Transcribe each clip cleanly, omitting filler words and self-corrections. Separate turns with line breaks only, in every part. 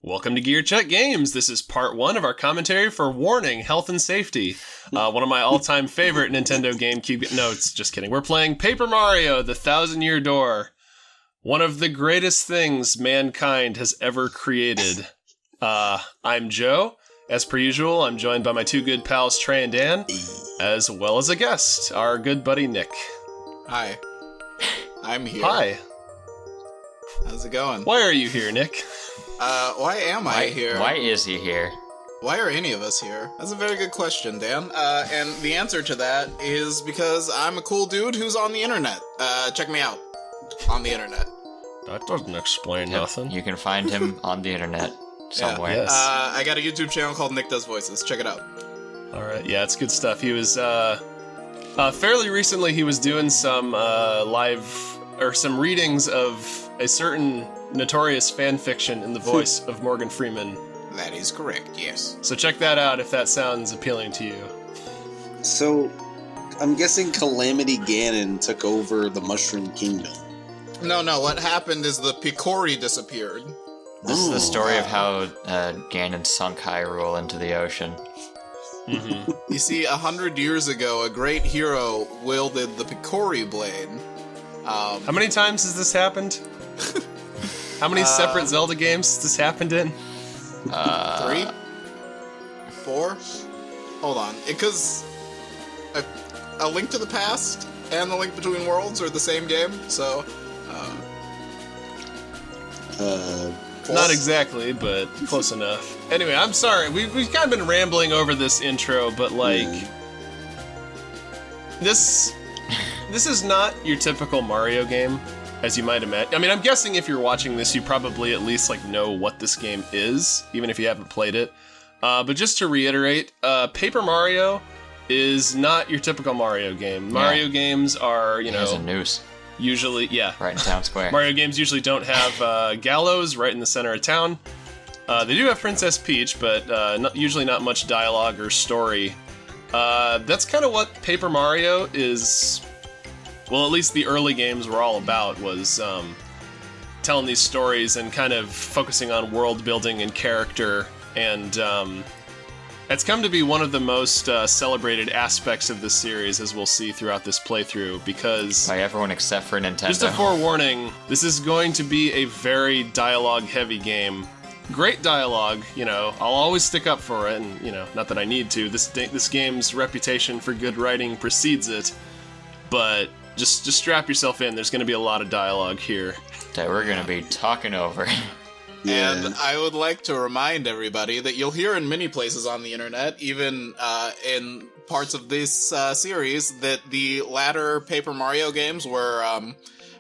Welcome to GearCheckGames. This is part 1 of our commentary for Warning, Health and Safety. One of my all-time favorite Nintendo GameCube... No, just kidding. We're playing Paper Mario, the Thousand-Year Door. One of the greatest things mankind has ever created. I'm Joe. As per usual, I'm joined by my two good pals, Trey and Dan, as well as a guest, our good buddy Nick.
Hi. I'm here.
Hi.
How's it going?
Why are you here, Nick?
Why am I here?
Why is he here?
Why are any of us here? That's a very good question, Dan. And the answer to that is because I'm a cool dude who's on the internet. Check me out. On the internet.
That doesn't explain nothing.
You can find him on the internet somewhere.
Yeah. Yes.
I got a YouTube channel called Nick Does Voices. Check it out.
Alright, yeah, it's good stuff. He was, fairly recently he was doing some, some readings of a certain notorious fan fiction in the voice of Morgan Freeman.
That is correct, yes.
So check that out if that sounds appealing to you.
So, I'm guessing Calamity Ganon took over the Mushroom Kingdom.
No, what happened is the Picori disappeared.
This is the story of how Ganon sunk Hyrule into the ocean.
Mm-hmm.
You see, 100 years ago, a great hero wielded the Picori blade.
How many times has this happened? How many separate Zelda games has this happened in?
3? 4? Hold on. Because a Link to the Past and The Link Between Worlds are the same game, so... 4?
Not exactly, but close enough. Anyway, I'm sorry. We've kind of been rambling over this intro, but, This is not your typical Mario game, as you might imagine. I mean, I'm guessing if you're watching this, you probably at least, know what this game is, even if you haven't played it. But just to reiterate, Paper Mario is not your typical Mario game. Yeah. Mario games are,
There's a noose.
Usually, yeah.
Right in town square.
Mario games usually don't have gallows right in the center of town. They do have Princess Peach, but usually not much dialogue or story. That's kind of what Paper Mario is... Well, at least the early games were all about, was telling these stories and kind of focusing on world building and character. And it's come to be one of the most celebrated aspects of this series, as we'll see throughout this playthrough, because...
By everyone except for Nintendo.
Just a forewarning, this is going to be a very dialogue-heavy game. Great dialogue, I'll always stick up for it, and, not that I need to. This game's reputation for good writing precedes it, but... Just strap yourself in. There's going to be a lot of dialogue here
that we're going to be talking over.
Yeah. And I would like to remind everybody that you'll hear in many places on the internet, even in parts of this series, that the latter Paper Mario games were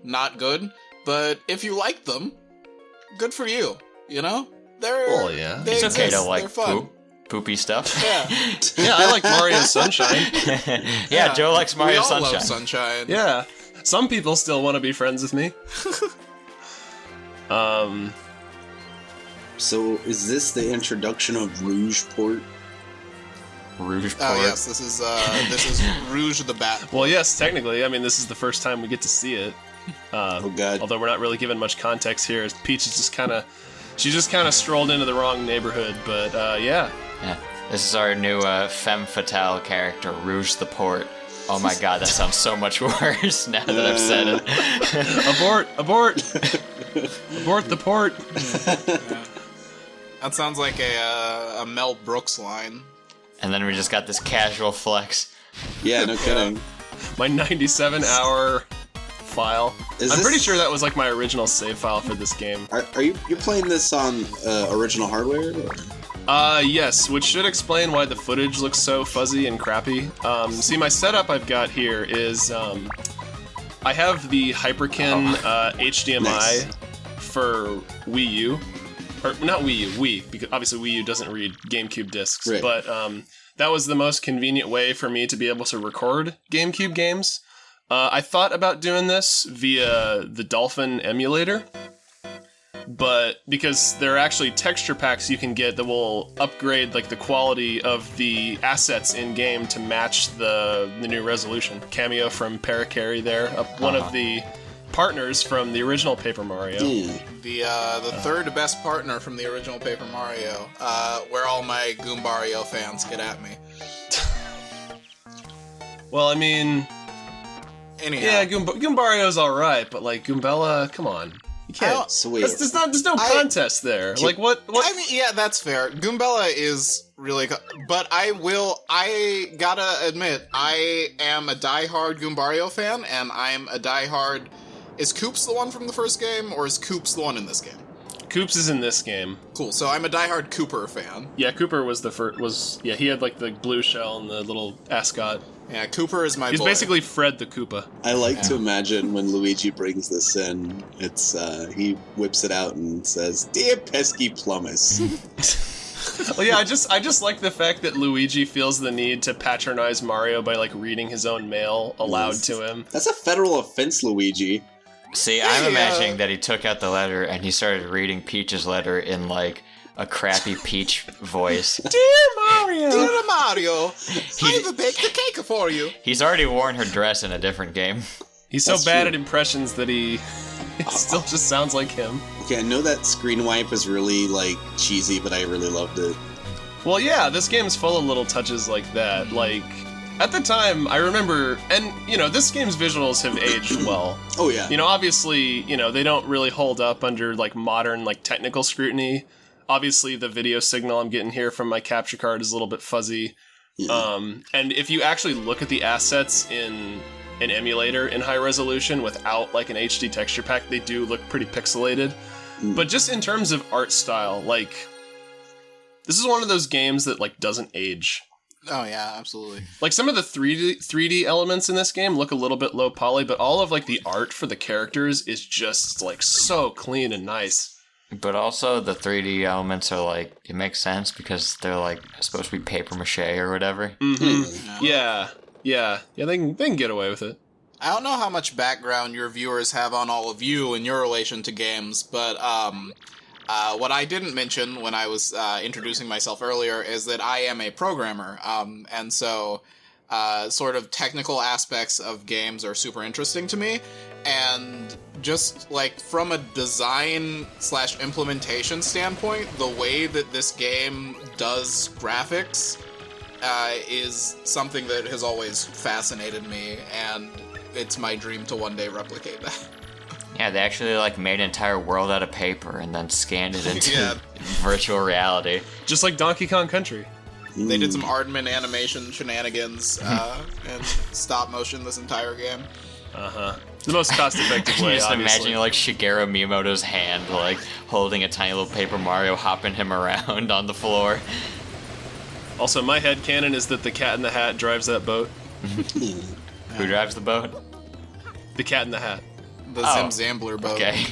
not good. But if you like them, good for you.
Well, yeah.
It's okay to like poopy stuff.
Yeah.
Yeah, I like Mario Sunshine.
Yeah, Joe likes Mario Sunshine.
We all love Sunshine.
Yeah. Some people still want to be friends with me.
So, is this the introduction of Rouge Port?
Rouge Port?
Oh, yes, this is Rouge the Bat.
Well, yes, technically. I mean, this is the first time we get to see it.
Oh, God.
Although we're not really given much context here. Peach is just kind of... She just kind of strolled into the wrong neighborhood, but, yeah.
Yeah, this is our new femme fatale character, Rouge the Port. Oh my god, that sounds so much worse now that I've said it.
Abort! Abort the port!
Yeah. That sounds like a Mel Brooks line.
And then we just got this casual flex.
Yeah, no kidding.
My 97-hour file. I'm pretty sure that was my original save file for this game.
Are you playing this on original hardware? Or?
Yes, which should explain why the footage looks so fuzzy and crappy. See, my setup I've got here is, I have the Hyperkin HDMI for Wii U. Or, not Wii U, Wii, because obviously Wii U doesn't read GameCube discs,
right.
But that was the most convenient way for me to be able to record GameCube games. I thought about doing this via the Dolphin emulator, but because there are actually texture packs you can get that will upgrade the quality of the assets in game to match the new resolution. Cameo from Parakarry there, one of the partners from the original Paper Mario.
The third best partner from the original Paper Mario, where all my Goombario fans get at me.
Well, I mean,
anyhow,
yeah, Goombario's all right, but like Goombella, come on, you can't.
So wait,
There's no contest there. Like what?
I mean, yeah, that's fair. Goombella is really, but I gotta admit, I am a diehard Goombario fan, and I'm a diehard. Is Koops the one from the first game, or is Koops the one in this game?
Koops is in this game.
Cool. So I'm a diehard Cooper fan.
Yeah, Cooper was the first. He had like the blue shell and the little ascot.
Yeah, Cooper is my
He's
boy.
basically Fred the Koopa.
I like to imagine when Luigi brings this in, it's he whips it out and says, "Dear pesky plummus."
Well, yeah, I just like the fact that Luigi feels the need to patronize Mario by like reading his own mail aloud to him.
That's a federal offense, Luigi.
See, I'm imagining that he took out the letter and he started reading Peach's letter in like a crappy Peach voice.
Dear Mario!
Dear Mario, I've baked a cake for you.
He's already worn her dress in a different game.
He's so
That's
bad
true.
at impressions that it still just sounds like him.
Okay, I know that screen wipe was really like cheesy, but I really loved it.
Well, yeah, this game's full of little touches like that. Like, at the time, I remember, and, this game's visuals have aged well.
Oh yeah.
Obviously, they don't really hold up under, like, modern, like, technical scrutiny. Obviously, the video signal I'm getting here from my capture card is a little bit fuzzy.
Yeah.
And if you actually look at the assets in an emulator in high resolution without, like, an HD texture pack, they do look pretty pixelated. But just in terms of art style, like, this is one of those games that, like, doesn't age.
Oh yeah, absolutely.
Like, some of the 3D elements in this game look a little bit low poly, but all of, like, the art for the characters is just, like, so clean and nice.
But also the 3D elements are like, it makes sense because they're like supposed to be paper mache or whatever.
Mm-hmm. Yeah, they can get away with it.
I don't know how much background your viewers have on all of you in your relation to games, but what I didn't mention when I was introducing myself earlier is that I am a programmer, and so sort of technical aspects of games are super interesting to me, and just like from a design/implementation standpoint, the way that this game does graphics is something that has always fascinated me, and it's my dream to one day replicate that.
Yeah, they actually like made an entire world out of paper and then scanned it into
Yeah.
virtual reality.
Just like Donkey Kong Country.
They did some Aardman animation shenanigans and stop motion this entire game.
The most cost-effective way,
Just
obviously.
imagine like Shigeru Miyamoto's hand, like holding a tiny little Paper Mario, hopping him around on the floor.
Also, my headcanon is that the Cat in the Hat drives that boat.
Who drives the boat?
The Cat in the Hat.
The
Oh,
Zim Zambler boat.
Okay.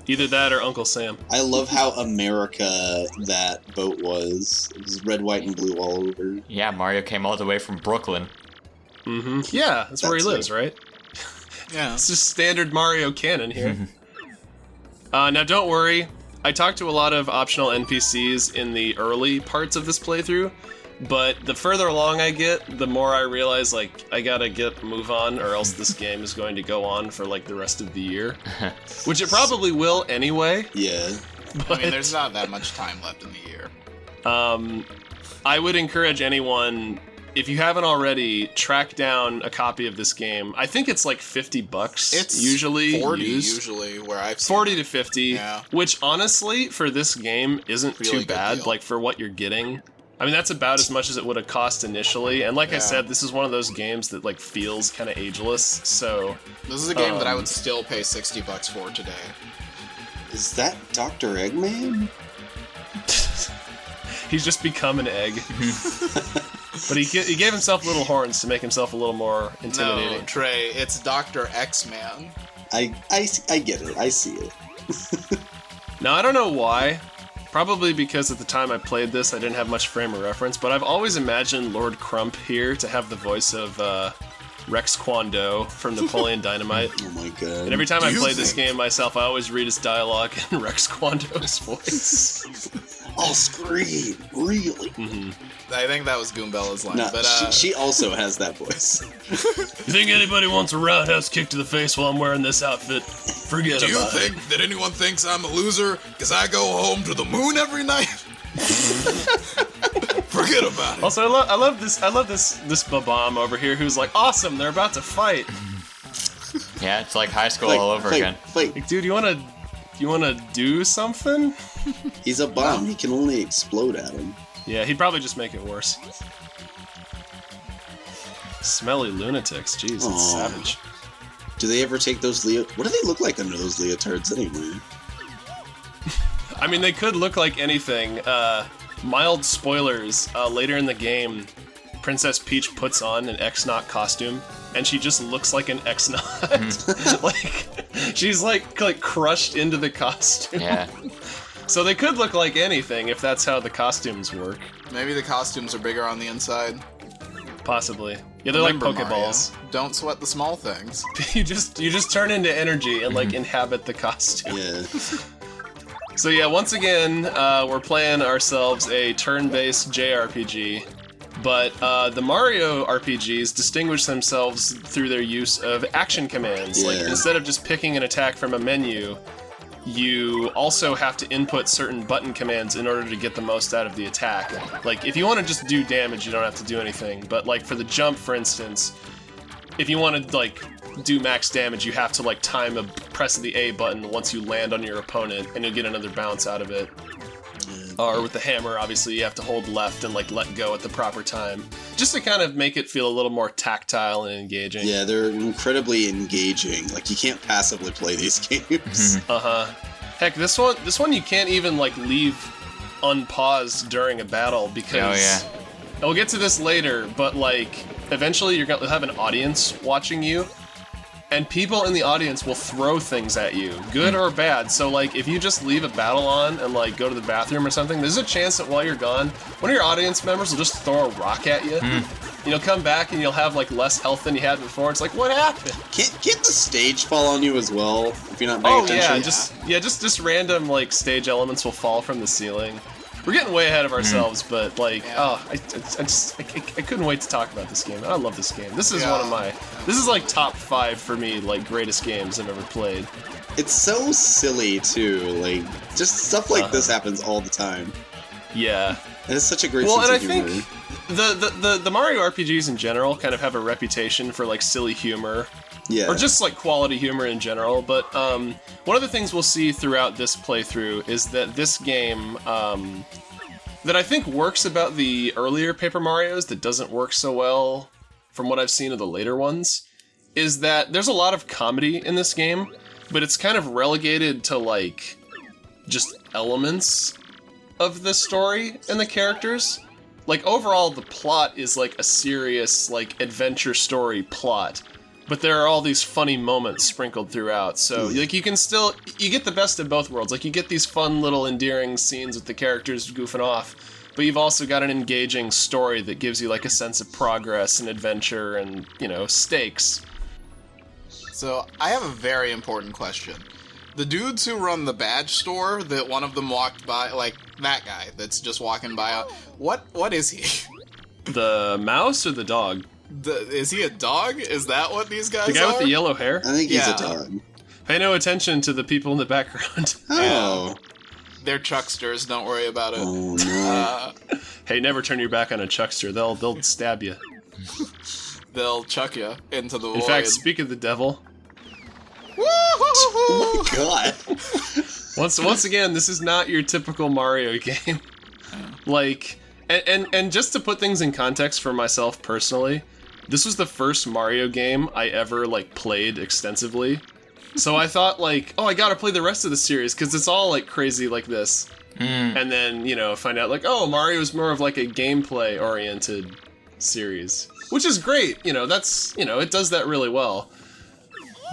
Either that or Uncle Sam.
I love how America that boat was. It was red, white, and blue all over.
Yeah, Mario came all the way from Brooklyn.
Mm-hmm. Yeah, that's where he
That's
lives, right?
Yeah.
It's just standard Mario canon here. Now, don't worry. I talked to a lot of optional NPCs in the early parts of this playthrough, but the further along I get, the more I realize, like, I gotta move on, or else this game is going to go on for, like, the rest of the year. Which it probably will anyway.
Yeah.
But,
I mean, there's not that much time left in the year.
I would encourage anyone, if you haven't already, track down a copy of this game. I think it's like $50.
It's
usually
40
used.
usually where I've seen
40 to 50,
Yeah.
which honestly, for this game, isn't
Really
too
good
bad,
deal.
like, for what you're getting. I mean, that's about as much as it would have cost initially, and like I
Yeah.
said, this is one of those games that, like, feels kind of ageless, so...
This is a game that I would still pay $60 for today.
Is that Dr. Eggman?
He's just become an egg. But he gave himself little horns to make himself a little more intimidating.
No, Trey, it's Dr. X-Man.
I get it. I see it.
Now, I don't know why. Probably because at the time I played this, I didn't have much frame of reference, but I've always imagined Lord Crump here to have the voice of Rex Kwon Do from Napoleon Dynamite.
Oh my god.
And every time I
Do you
play this
think-
game myself, I always read his dialogue in Rex Kwon Do's voice.
I'll scream, really.
Mm-hmm.
I think that was Goombella's line.
No,
but
she also has that voice.
You think anybody wants a roundhouse kick to the face while I'm wearing this outfit? Forget
do you
about it.
think that anyone thinks I'm a loser because I go home to the moon every night? Forget about it.
Also, I love this Babam over here who's like, awesome, they're about to fight.
Yeah, it's like high school all over again.
Like, dude, you wanna do something?
He's a bomb. He can only explode at him.
Yeah, he'd probably just make it worse. Smelly lunatics, jeez, it's
Aw.
savage.
Do they ever take those What do they look like under those leotards anyway?
I mean, they could look like anything. Mild spoilers, later in the game, Princess Peach puts on an x-naut costume, and she just looks like an x-naut. Like, she's like crushed into the costume.
Yeah.
So they could look like anything if that's how the costumes work.
Maybe the costumes are bigger on the inside.
Possibly. Yeah, they're
Remember,
like Pokeballs.
Mario, don't sweat the small things.
you just turn into energy and like inhabit the costume.
Yeah.
So yeah, once again, we're playing ourselves a turn-based JRPG, but the Mario RPGs distinguish themselves through their use of action commands. Like,
Yeah.
instead of just picking an attack from a menu, you also have to input certain button commands in order to get the most out of the attack. Like, if you want to just do damage, you don't have to do anything, but like for the jump, for instance, if you want to like do max damage, you have to like time a press of the A button once you land on your opponent, and you'll get another bounce out of it. Or with the hammer, obviously, you have to hold left and like let go at the proper time, just to kind of make it feel a little more tactile and engaging.
Yeah, they're incredibly engaging. Like, you can't passively play these games.
Heck, this one you can't even like leave unpaused during a battle because and we'll get to this later, but like eventually you're gonna have an audience watching you, and people in the audience will throw things at you, good or bad. So like if you just leave a battle on and like go to the bathroom or something, there's a chance that while you're gone, one of your audience members will just throw a rock at you. You'll come back and you'll have like less health than you had before. It's like, what happened?
Can't the stage fall on you as well if you're not paying attention?
Just random like stage elements will fall from the ceiling. We're getting way ahead of ourselves, but like, I couldn't wait to talk about this game. I love this game. This is this is like top 5 for me, like greatest games I've ever played.
It's so silly too. Like, just stuff like this happens all the time.
Yeah.
And it's such a great
Well,
sense
and
of
I
humor.
think the Mario RPGs in general kind of have a reputation for like silly humor.
Yeah.
Or just like quality humor in general. But one of the things we'll see throughout this playthrough is that this game that I think works about the earlier Paper Marios that doesn't work so well from what I've seen of the later ones is that there's a lot of comedy in this game, but it's kind of relegated to like just elements of the story and the characters. Like overall the plot is like a serious like adventure story plot. But there are all these funny moments sprinkled throughout, so like you get the best of both worlds. Like you get these fun little endearing scenes with the characters goofing off, but you've also got an engaging story that gives you like a sense of progress and adventure and, stakes.
So I have a very important question. The dudes who run the badge store that one of them walked by, like that guy that's just walking by, what is he?
The mouse or the dog?
Is he a dog? Is that what these guys are?
The guy with the yellow hair?
I think he's a dog.
Pay no attention to the people in the background.
Oh.
They're chucksters, don't worry about it.
Oh, no.
Hey, never turn your back on a chuckster. They'll stab you.
They'll chuck you into the void.
In fact, speak of the devil.
Oh my god.
Once again, this is not your typical Mario game. Like, and just to put things in context for myself personally, this was the first Mario game I ever like played extensively. So I thought like, oh, I gotta play the rest of the series because it's all like crazy like this. And then, find out like, oh, Mario's more of like a gameplay oriented series, which is great. That's, it does that really well.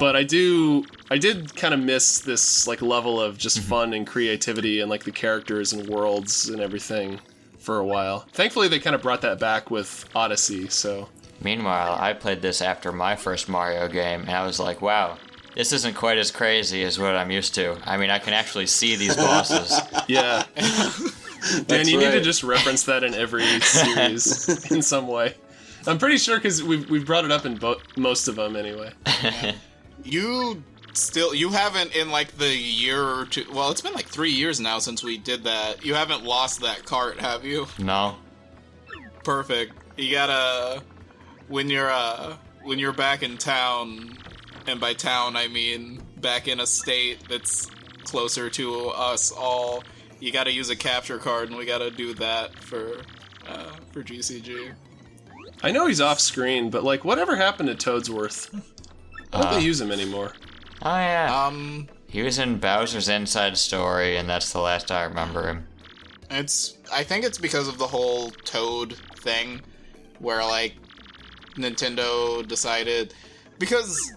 But I did kind of miss this like level of just fun and creativity and like the characters and worlds and everything for a while. Thankfully, they kind of brought that back with Odyssey, so.
Meanwhile, I played this after my first Mario game, and I was like, wow, this isn't quite as crazy as what I'm used to. I mean, I can actually see these bosses.
Yeah. Dan, you
right.
need to just reference that in every series in some way. I'm pretty sure because we've brought it up in most of them anyway.
You haven't in like the year or two. Well, it's been like 3 years now since we did that. You haven't lost that cart, have you?
No.
Perfect. You gotta when you're back in town, and by town I mean back in a state that's closer to us all. You gotta use a capture card, and we gotta do that for GCG.
I know he's off screen, but like, whatever happened to Toadsworth? I don't they use him anymore.
Oh yeah.
He
He was in Bowser's Inside Story, and that's the last I remember him.
I think it's because of the whole Toad thing, where like Nintendo decided, because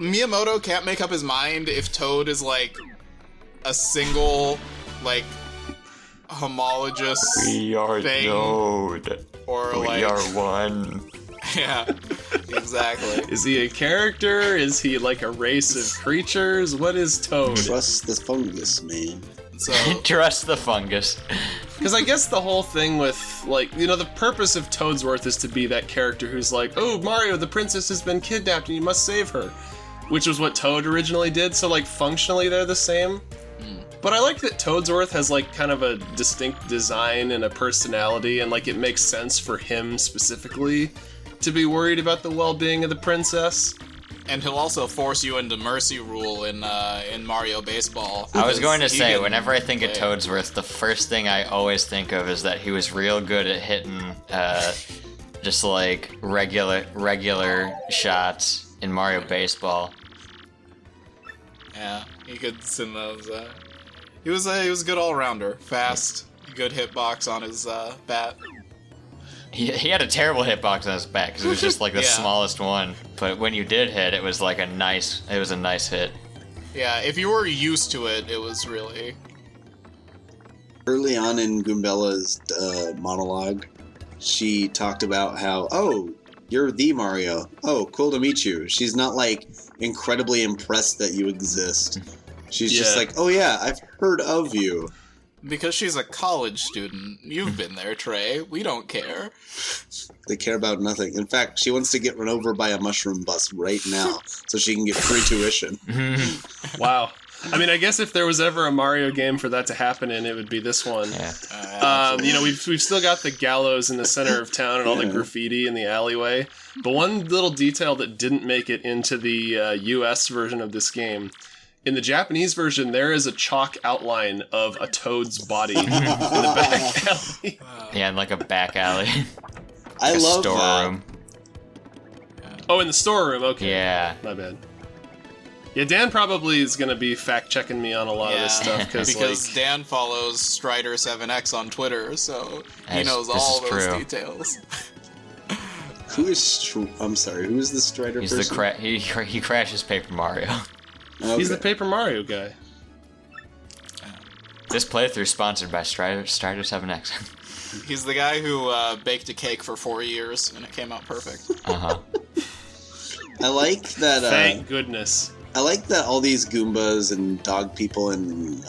Miyamoto can't make up his mind if Toad is like a single like homologous
We are
thing,
Toad.
or
We
like
are one.
yeah, exactly.
Is he a character? Is he like a race of creatures? What is Toad?
Trust the fungus, man.
So
Trust the fungus.
Because I guess the whole thing with, like, you know, the purpose of Toadsworth is to be that character who's like, oh, Mario, the princess has been kidnapped and you must save her. Which was what Toad originally did, so, like, functionally they're the same. But I like that Toadsworth has, like, kind of a distinct design and a personality, and, like, it makes sense for him specifically to be worried about the well-being of the princess.
and he'll also force you into Mercy Rule in Mario Baseball.
I was going to
He
say,
can
whenever I think of
play.
Toadsworth, the first thing I always think of is that he was real good at hitting just like regular shots in Mario Baseball.
Yeah, he could send those. He was a good all-rounder, fast, good hitbox on his bat.
He had a terrible hitbox on his back because it was just like the
Yeah.
smallest one. But when you did hit, it was like a nice hit.
Yeah, if you were used to it, it was really.
Early on in Goombella's monologue, she talked about how, oh, you're the Mario. Oh, cool to meet you. She's not like incredibly impressed that you exist. She's just
Yeah.
like, oh yeah, I've heard of you.
Because she's a college student. You've been there, Trey. We don't care.
They care about nothing. In fact, she wants to get run over by a mushroom bus right now so she can get free tuition.
Wow. I mean, I guess if there was ever a Mario game for that to happen in, it would be this one.
Yeah.
You know, we've still got the gallows in the center of town and all the
Yeah.
graffiti in the alleyway. But one little detail that didn't make it into the US version of this game, in the Japanese version, there is a chalk outline of a toad's body in the back alley.
Yeah, in like a back alley.
I
a
love
storeroom.
Oh, in the storeroom. Okay.
Yeah.
My bad. Yeah, Dan probably is going to be fact-checking me on a lot of this stuff.
because
like,
Dan follows Strider7X on Twitter, so he
This-
knows
this
all
is
those
true.
details.
Who is I'm sorry, who is the Strider
He's
person?
he crashes Paper Mario.
he's the
Okay.
Paper Mario guy.
This playthrough sponsored by Strider7X.
He's the guy who baked a cake for 4 years, and it came out perfect.
Uh-huh.
I like that.
Thank goodness.
I like that all these Goombas and dog people and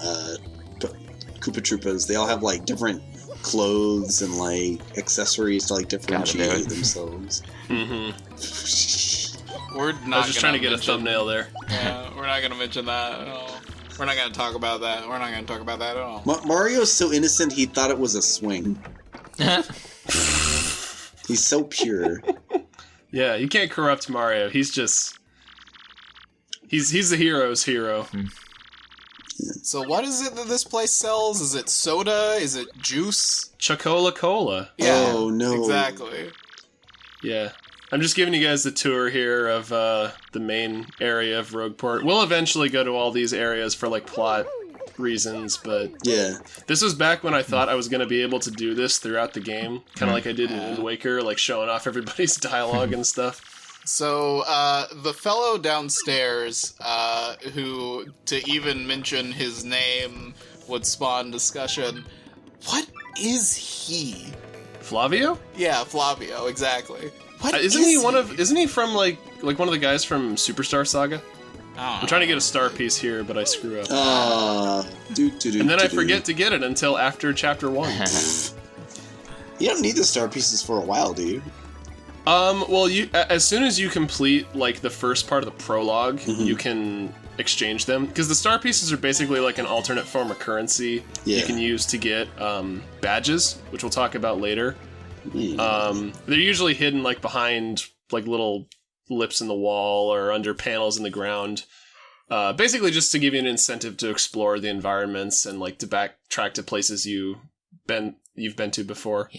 Koopa Troopas, they all have like different clothes and like accessories to like differentiate
it.
themselves.
Mm-hmm.
We're not.
I was just trying to get a
mention-
thumbnail there.
Yeah, we're not gonna mention that at all. We're not gonna talk about that. We're not gonna talk about that at all.
Mario's so innocent he thought it was a swing. He's so pure.
Yeah, you can't corrupt Mario. He's just... He's the hero's hero.
So what is it that this place sells? Is it soda? Is it juice?
Chocola Cola.
Yeah,
Oh, no.
Exactly.
Yeah. I'm just giving you guys the tour here of the main area of Rogueport. We'll eventually go to all these areas for, like, plot reasons, but
Yeah.
this was back when I thought I was going to be able to do this throughout the game, kind of like I did in Wind Waker, like showing off everybody's dialogue and stuff.
So the fellow downstairs, who to even mention his name would spawn discussion. What is he?
Flavio?
Yeah, Flavio. Exactly. What
Isn't he from like one of the guys from Superstar Saga? I'm trying to get a star piece here, but I screw up.
And
then I forget to get it until after chapter 1.
You don't need the star pieces for a while, do you?
Well, as soon as you complete like the first part of the prologue, you can exchange them, because the star pieces are basically like an alternate form of currency you can use to get badges, which we'll talk about later. They're usually hidden like behind like little lips in the wall or under panels in the ground. Basically just to give you an incentive to explore the environments and like to backtrack to places you've been to before.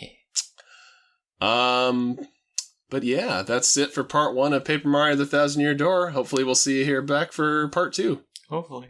But yeah, that's it for part 1 of Paper Mario: The Thousand Year Door. Hopefully we'll see you here back for part 2.
Hopefully.